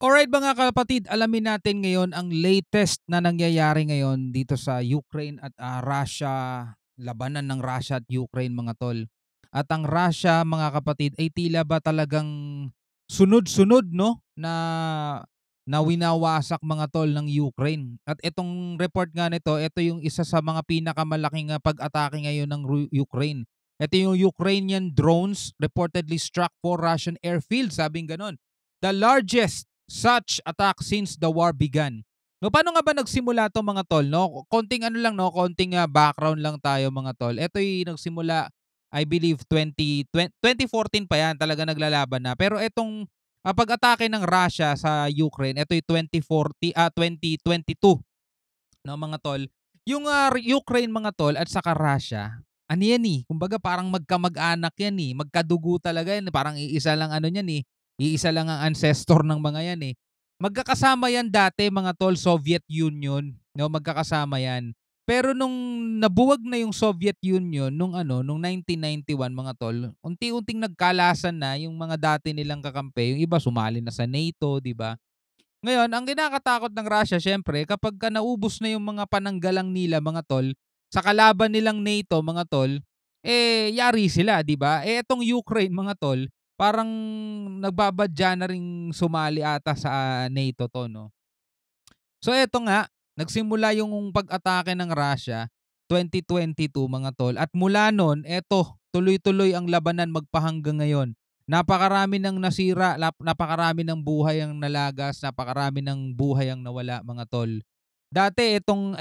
Alright mga kapatid, alamin natin ngayon ang latest na nangyayari ngayon dito sa Ukraine at Russia, labanan ng Russia at Ukraine mga tol. At ang Russia mga kapatid ay tila ba talagang sunod-sunod no na winawasak mga tol ng Ukraine. At itong report nga nito, ito yung isa sa mga pinakamalaking pag-atake ngayon ng Ukraine. Ito yung Ukrainian drones reportedly struck 4 Russian airfields, sabing ganon. The largest such attack since the war began. No, paano nga ba nagsimula 'to mga tol, no? Konting ano lang no, konting background lang tayo mga tol. Ito'y nagsimula I believe 2014 pa 'yan, talaga naglalaban na. Pero itong pag-atake ng Russia sa Ukraine, ito'y 2022 no mga tol. Yung Ukraine mga tol at saka Russia, ano yan kumbaga parang magkamag-anak yan magkadugo talaga yan, parang iisa lang ano niyan iisa lang ang ancestor ng mga yan Magkakasama yan dati mga tol, Soviet Union, no, magkakasama yan. Pero nung nabuwag na yung Soviet Union nung 1991 mga tol, unti-unting nagkalasan na yung mga dati nilang kakampi, yung iba sumali na sa NATO, 'di ba? Ngayon, ang kinakatakot ng Russia siyempre kapagka naubos na yung mga pananggalang nila mga tol, sa kalaban nilang NATO mga tol, yari sila, 'di ba? Etong Ukraine mga tol, parang nagbabadya na ring sumali ata sa NATO 'to, no. So eto nga, nagsimula yung pag-atake ng Russia 2022 mga tol, at mula nun eto tuloy-tuloy ang labanan magpahanggang ngayon. Napakarami ng nasira, napakarami ng buhay ang nalagas, napakarami ng buhay ang nawala mga tol. Dati itong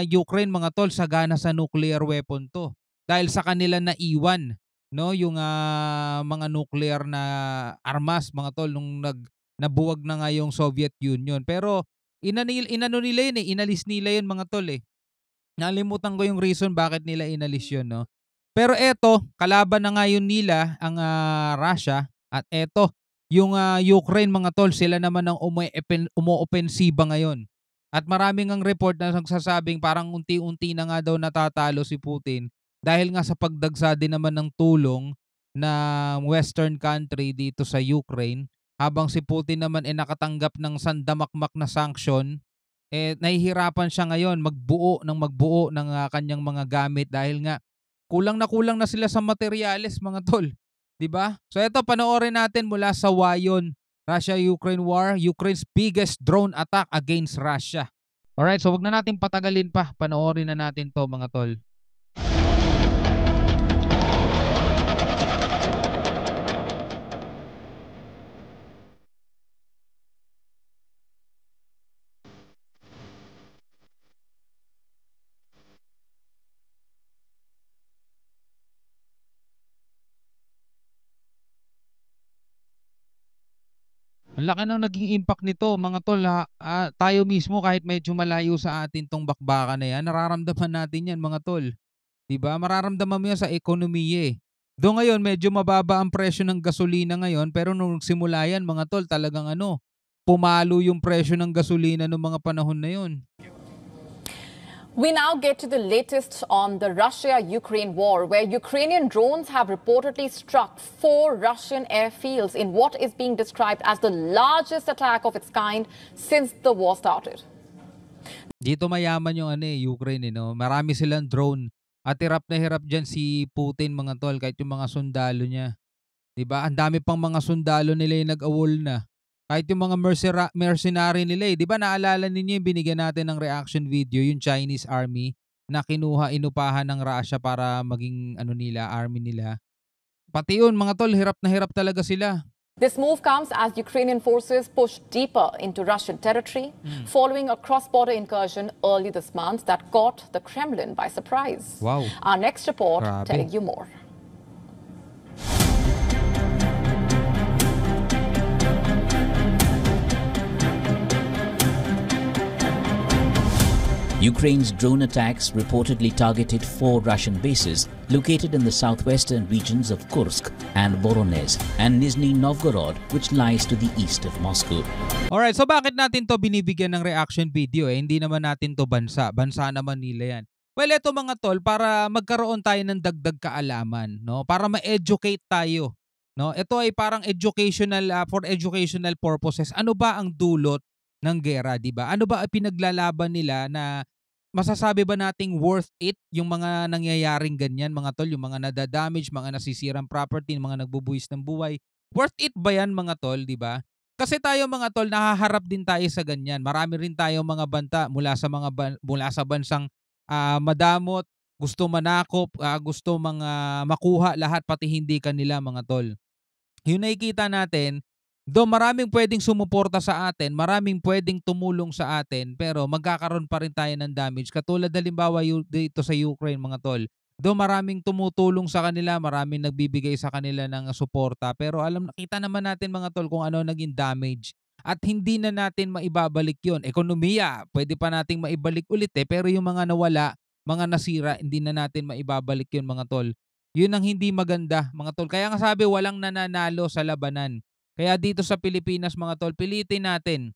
Ukraine mga tol, sagana sa nuclear weapon 'to. Dahil sa kanila naiwan no yung mga nuclear na armas mga tol nung nabuwag na nga yung Soviet Union. Pero inano nila yun inalis nila yun mga tol Nalimutan ko yung reason bakit nila inalis yun, no. Pero eto, kalaban na nga yun nila ang Russia, at eto yung Ukraine mga tol, sila naman ang umoopensiba ngayon. At maraming ngang report na nagsasabing parang unti-unti na nga daw natatalo si Putin dahil nga sa pagdagsa din naman ng tulong ng Western country dito sa Ukraine, habang si Putin naman nakatanggap ng sandamakmak na sanction. Nahihirapan siya ngayon magbuo ng kanyang mga gamit dahil nga kulang na sila sa materyales mga tol, 'di ba? So eto, panoorin natin mula sa Wayon, Russia-Ukraine War, Ukraine's biggest drone attack against Russia. Alright, so wag na natin patagalin pa, panoorin na natin 'to mga tol. Ang laki ng naging impact nito mga tol tayo mismo kahit medyo malayo sa atin 'tong bakbakan na 'yan, nararamdaman natin 'yan mga tol. 'Di ba? Mararamdaman mo 'yan sa ekonomiya Though ngayon medyo mababa ang presyo ng gasolina ngayon, pero nung nagsimula 'yan mga tol, talagang pumalo yung presyo ng gasolina nung mga panahon na 'yon. We now get to the latest on the Russia-Ukraine war, where Ukrainian drones have reportedly struck 4 Russian airfields in what is being described as the largest attack of its kind since the war started. Dito mayaman yung Ukraine no. Marami silang drone. At hirap na hirap diyan si Putin mga tol, kahit yung mga sundalo niya. 'Di ba? Ang dami pang mga sundalo nila yung nag-awol na. Kahit yung mga mercenary nila 'di ba naalala ninyo yung binigyan natin ng reaction video, yung Chinese army na inupahan ng Russia para maging nila, army nila. Pati yun mga tol, hirap na hirap talaga sila. This move comes as Ukrainian forces push deeper into Russian territory following a cross-border incursion early this month that caught the Kremlin by surprise. Wow. Our next report Grabe. telling you more. Ukraine's drone attacks reportedly targeted 4 Russian bases located in the southwestern regions of Kursk and Voronezh and Nizhny Novgorod, which lies to the east of Moscow. Alright, so bakit natin to binibigyan ng reaction video Hindi naman natin to bansa. Bansa naman nila yan. Well, eto mga tol, para magkaroon tayo ng dagdag kaalaman, no? Para ma-educate tayo no? Ito ay parang educational, for educational purposes. Ano ba ang dulot ng giyera, 'di ba? Ano ba ang pinaglalaban nila na masasabi ba nating worth it yung mga nangyayaring ganyan, mga tol, yung mga nada-damage, mga nasisirang property, mga nagbubuwis ng buhay? Worth it ba yan, mga tol, 'di ba? Kasi tayo, mga tol, nahaharap din tayo sa ganyan. Marami rin tayong mga banta mula sa mula sa bansang madamot, gusto manakop, gusto mga makuha lahat pati hindi kanila, mga tol. Yung nakikita natin, though maraming pwedeng sumuporta sa atin, maraming pwedeng tumulong sa atin, pero magkakaroon pa rin tayo ng damage. Katulad halimbawa dito sa Ukraine, mga tol. Though maraming tumutulong sa kanila, maraming nagbibigay sa kanila ng suporta, pero nakita naman natin, mga tol, kung ano naging damage. At hindi na natin maibabalik yon. Ekonomiya, pwede pa nating maibalik ulit pero yung mga nawala, mga nasira, hindi na natin maibabalik yon, mga tol. Yun ang hindi maganda, mga tol. Kaya nga sabi, walang nananalo sa labanan. Kaya dito sa Pilipinas, mga tol, pilitin natin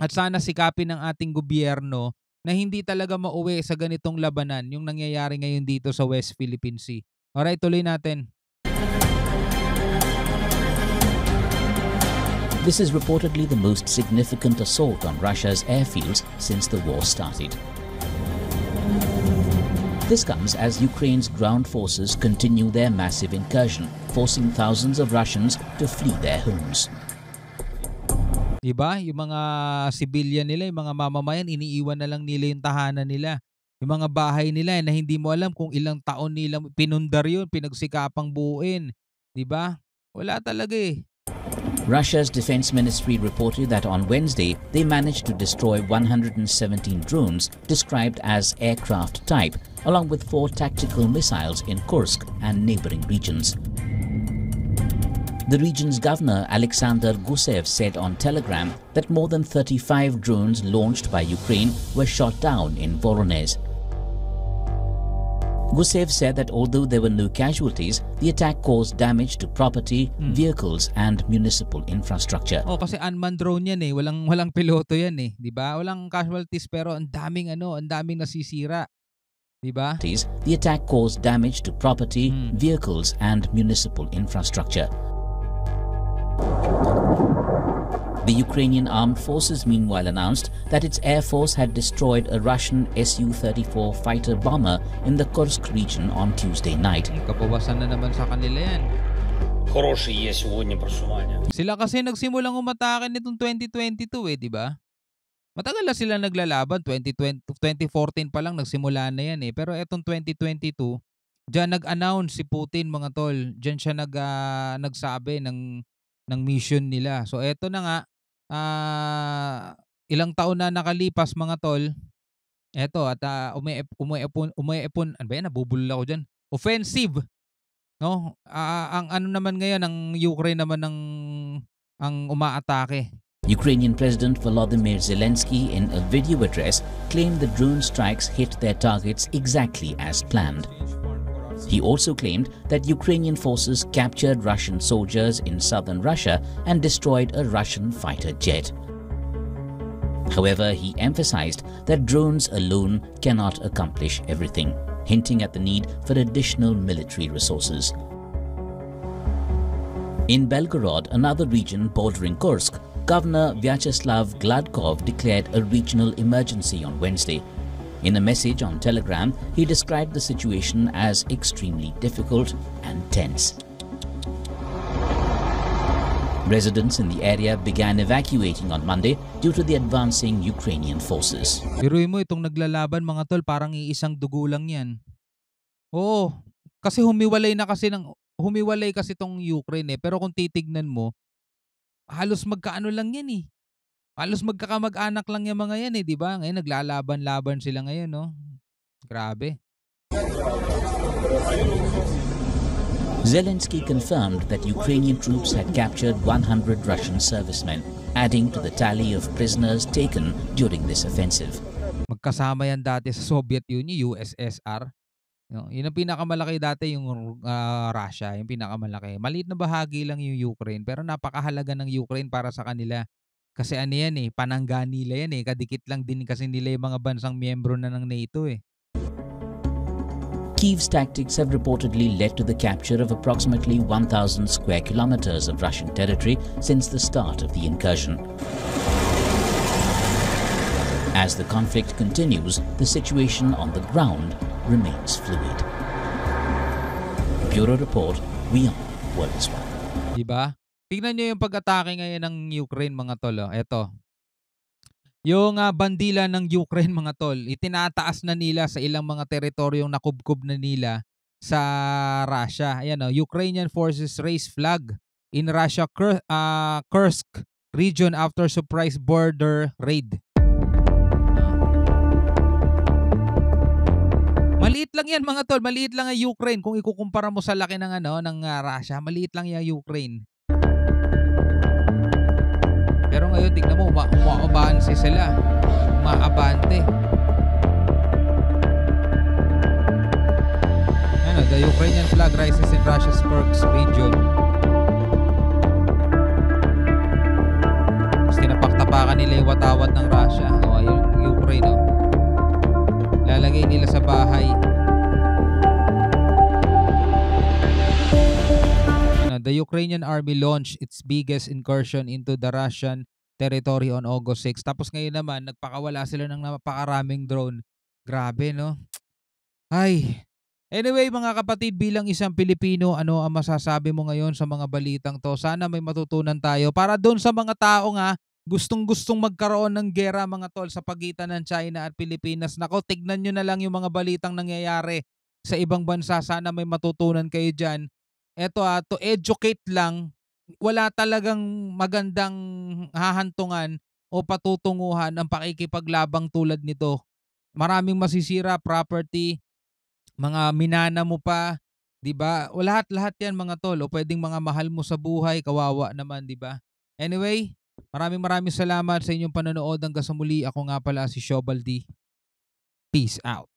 at sana sikapin ng ating gobyerno na hindi talaga mauwi sa ganitong labanan yung nangyayari ngayon dito sa West Philippine Sea. Alright, tuloy natin. This is reportedly the most significant assault on Russia's airfields since the war started. This comes as Ukraine's ground forces continue their massive incursion, forcing thousands of Russians to flee their homes. Diba? Yung mga civilian nila, yung mga mamamayan, iniiwan na lang nila yung tahanan nila. Yung mga bahay nila na hindi mo alam kung ilang taon nilang pinundar yun, pinagsikapang buuin. Diba? Wala talaga eh. Russia's defense ministry reported that on Wednesday, they managed to destroy 117 drones described as aircraft type, along with 4 tactical missiles in Kursk and neighboring regions. The region's governor, Alexander Gusev, said on Telegram that more than 35 drones launched by Ukraine were shot down in Voronezh. Gusev said that although there were no casualties, the attack caused damage to property, vehicles and municipal infrastructure. Oh, kasi unmanned drone yan eh. Walang piloto yan eh, 'di ba? Walang casualties pero ang daming nasisira. 'Di ba? The attack caused damage to property, vehicles and municipal infrastructure. The Ukrainian Armed Forces meanwhile announced that its air force had destroyed a Russian Su-34 fighter bomber in the Kursk region on Tuesday night. Kabawasan na naman sa kanila yan. Хорошее есть сегодня просування. Sila kasi nagsimulang umatake nitong 2022 eh, 'di ba? Matagal na sila naglalaban, 2014 pa lang nagsimula na yan eh. Pero etong 2022, diyan nag-announce si Putin, mga tol. Diyan siya nagsabi ng mission nila. So eto na nga, ilang taon na nakalipas, mga tol. Eto at umiepon, ano ba yan? Nabubulol ako diyan. Offensive, no? Ang ano naman ngayon, ang Ukraine naman ang umaatake. Ukrainian President Volodymyr Zelensky, in a video address, claimed the drone strikes hit their targets exactly as planned. He also claimed that Ukrainian forces captured Russian soldiers in southern Russia and destroyed a Russian fighter jet. However, he emphasized that drones alone cannot accomplish everything, hinting at the need for additional military resources. In Belgorod, another region bordering Kursk, Governor Vyacheslav Gladkov declared a regional emergency on Wednesday. In a message on Telegram, he described the situation as extremely difficult and tense. Residents in the area began evacuating on Monday due to the advancing Ukrainian forces. Biruin mo itong naglalaban, mga tol, parang iisang dugo lang yan. Oo, kasi humiwalay kasi tong Ukraine eh. Pero kung titignan mo, halos magkaano lang yan eh. Halos magkakamag-anak lang yung mga yan eh, di ba? Ngayon naglalaban-laban sila ngayon, no? Grabe. Zelensky confirmed that Ukrainian troops had captured 100 Russian servicemen, adding to the tally of prisoners taken during this offensive. Magkasama yan dati sa Soviet Union, USSR. Yun ang pinakamalaki dati, yung Russia, yung pinakamalaki. Maliit na bahagi lang yung Ukraine, pero napakahalaga ng Ukraine para sa kanila. Kasi ano yan eh, panangga nila yan eh. Kadikit lang din kasi nila yung mga bansang miyembro na ng NATO eh. Kyiv's tactics have reportedly led to the capture of approximately 1,000 square kilometers of Russian territory since the start of the incursion. As the conflict continues, the situation on the ground remains fluid. Bureau Report, we are World is One. Diba? Tingnan nyo yung pag-atake ngayon ng Ukraine, mga tol. Oh. Eto. Yung bandila ng Ukraine, mga tol, itinataas na nila sa ilang mga teritoryong nakubkob na nila sa Russia. Ayan, Ukrainian forces raise flag in Russia Kursk region after surprise border raid. Maliit lang yan, mga tol. Maliit lang ang Ukraine kung ikukumpara mo sa laki ng Russia. Maliit lang yung Ukraine. Pero ngayon, tignan mo, umaabante sila. Umaabante. The Ukrainian flag rises in Russia's Kursk region. Tapos tinapaktapakan nila yung watawat ng Russia. Yung Ukraine, lalagay nila sa bahay. The Ukrainian army launched its biggest incursion into the Russian territory on August 6. Tapos ngayon naman, nagpakawala sila ng napakaraming drone. Grabe, no? Ay. Anyway, mga kapatid, bilang isang Pilipino, ano ang masasabi mo ngayon sa mga balitang to? Sana may matutunan tayo. Para doon sa mga tao nga, gustong-gustong magkaroon ng gera, mga tol, sa pagitan ng China at Pilipinas. Nako, tignan nyo na lang yung mga balitang nangyayari sa ibang bansa. Sana may matutunan kayo dyan. Eto to educate lang, wala talagang magandang hahantungan o patutunguhan ang pakikipaglabang tulad nito. Maraming masisira, property, mga minana mo pa, 'di ba? O lahat-lahat 'yan, mga tol. O pwedeng mga mahal mo sa buhay, kawawa naman, 'di ba? Anyway, maraming salamat sa inyong panonood. Hanggang sa muli, ako nga pala si Shobaldi. Peace out.